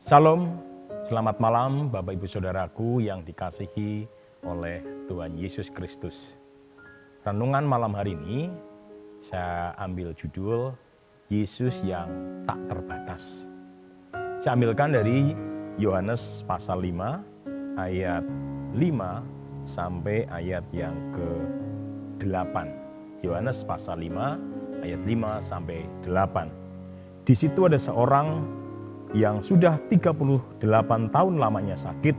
Salam, selamat malam Bapak Ibu Saudaraku yang dikasihi oleh Tuhan Yesus Kristus. Renungan malam hari ini saya ambil judul Yesus yang tak terbatas. Saya ambilkan dari Yohanes pasal 5 ayat 5 sampai ayat yang ke-8. Yohanes pasal 5 ayat 5 sampai 8. Di situ ada seorang yang sudah 38 tahun lamanya sakit.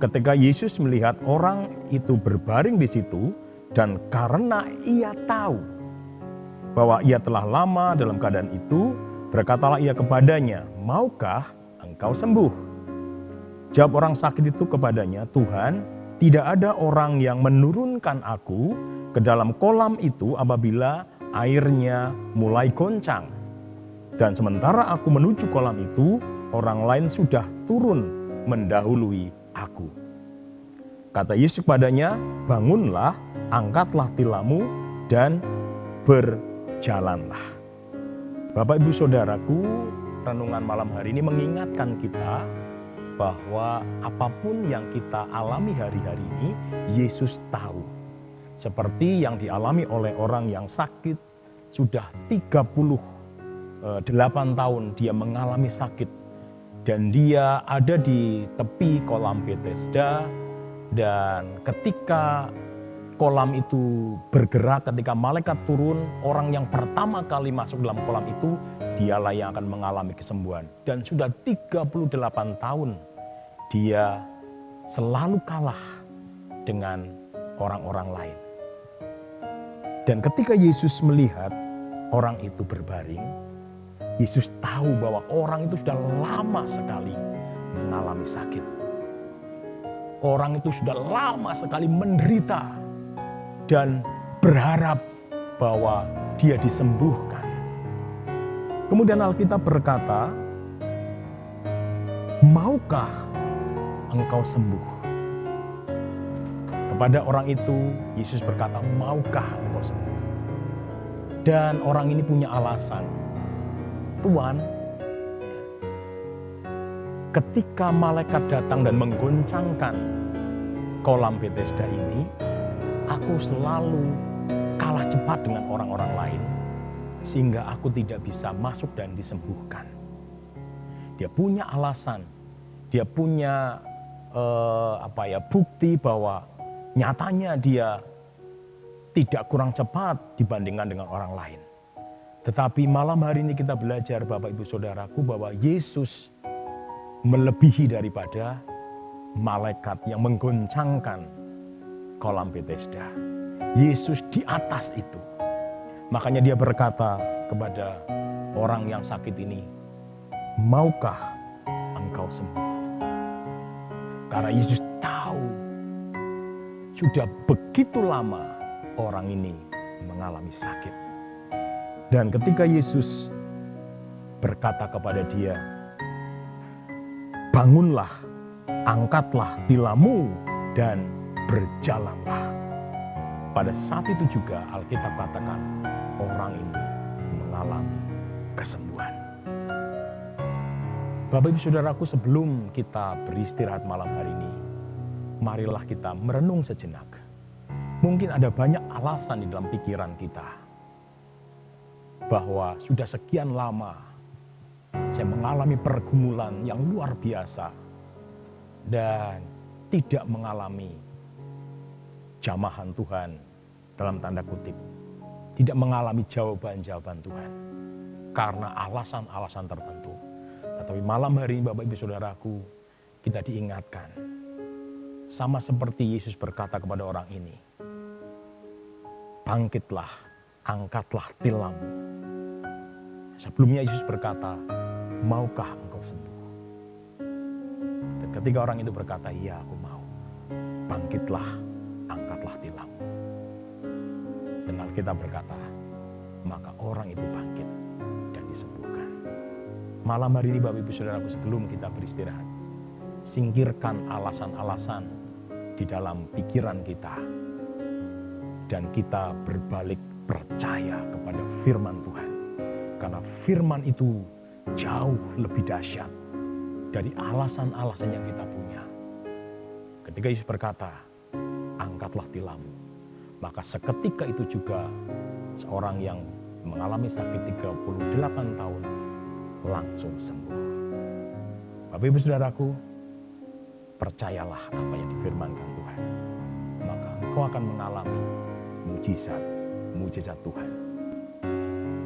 Ketika Yesus melihat orang itu berbaring di situ, dan karena ia tahu bahwa ia telah lama dalam keadaan itu, berkatalah ia kepadanya, "Maukah engkau sembuh?" Jawab orang sakit itu kepadanya, "Tuhan, tidak ada orang yang menurunkan aku ke dalam kolam itu apabila airnya mulai goncang. Dan sementara aku menuju kolam itu, orang lain sudah turun mendahului aku." Kata Yesus kepadanya, "Bangunlah, angkatlah tilammu, dan berjalanlah." Bapak Ibu Saudaraku, renungan malam hari ini mengingatkan kita bahwa apapun yang kita alami hari-hari ini, Yesus tahu. Seperti yang dialami oleh orang yang sakit, sudah 38 tahun dia mengalami sakit. Dan dia ada di tepi kolam Bethesda, dan ketika kolam itu bergerak, ketika malaikat turun, orang yang pertama kali masuk dalam kolam itu, dialah yang akan mengalami kesembuhan. Dan sudah 38 tahun dia selalu kalah dengan orang-orang lain. Dan ketika Yesus melihat orang itu berbaring, Yesus tahu bahwa orang itu sudah lama sekali mengalami sakit. Orang itu sudah lama sekali menderita dan berharap bahwa dia disembuhkan. Kemudian Alkitab berkata, "Maukah engkau sembuh?" Kepada orang itu Yesus berkata, "Maukah engkau sembuh?" Dan orang ini punya alasan. "Tuhan, ketika malaikat datang dan menggoncangkan kolam Bethesda ini, aku selalu kalah cepat dengan orang-orang lain, sehingga aku tidak bisa masuk dan disembuhkan." Dia punya alasan, dia punya bukti bahwa nyatanya dia tidak kurang cepat dibandingkan dengan orang lain. Tetapi malam hari ini kita belajar Bapak Ibu Saudaraku bahwa Yesus melebihi daripada malaikat yang menggoncangkan kolam Bethesda. Yesus di atas itu. Makanya dia berkata kepada orang yang sakit ini, "Maukah engkau sembuh?" Karena Yesus tahu sudah begitu lama orang ini mengalami sakit. Dan ketika Yesus berkata kepada dia, "Bangunlah, angkatlah tilammu, dan berjalanlah." Pada saat itu juga Alkitab katakan orang ini mengalami kesembuhan. Bapak Ibu Saudaraku, sebelum kita beristirahat malam hari ini, marilah kita merenung sejenak. Mungkin ada banyak alasan di dalam pikiran kita bahwa sudah sekian lama saya mengalami pergumulan yang luar biasa dan tidak mengalami jamahan Tuhan, dalam tanda kutip, tidak mengalami jawaban-jawaban Tuhan karena alasan-alasan tertentu. Tetapi malam hari ini Bapak Ibu Saudaraku, kita diingatkan sama seperti Yesus berkata kepada orang ini, "Bangkitlah, angkatlah tilammu." Sebelumnya Yesus berkata, "Maukah engkau sembuh?" Dan ketika orang itu berkata, "Iya, aku mau." Bangkitlah, angkatlah tilammu. Dan Alkitab berkata, maka orang itu bangkit dan disembuhkan. Malam hari ini Bapak Ibu Saudaraku, sebelum kita beristirahat, singkirkan alasan-alasan di dalam pikiran kita. Dan kita berbalik percaya kepada firman Tuhan. Karena firman itu jauh lebih dahsyat dari alasan-alasan yang kita punya. Ketika Yesus berkata, angkatlah tilammu, maka seketika itu juga seorang yang mengalami sakit 38 tahun langsung sembuh. Bapak Ibu Saudaraku, percayalah apa yang difirmankan Tuhan, maka engkau akan mengalami mujizat Tuhan.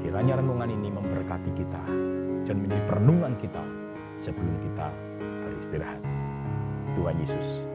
Kiranya renungan ini memberkati kita dan menjadi perenungan kita sebelum kita beristirahat. Tuhan Yesus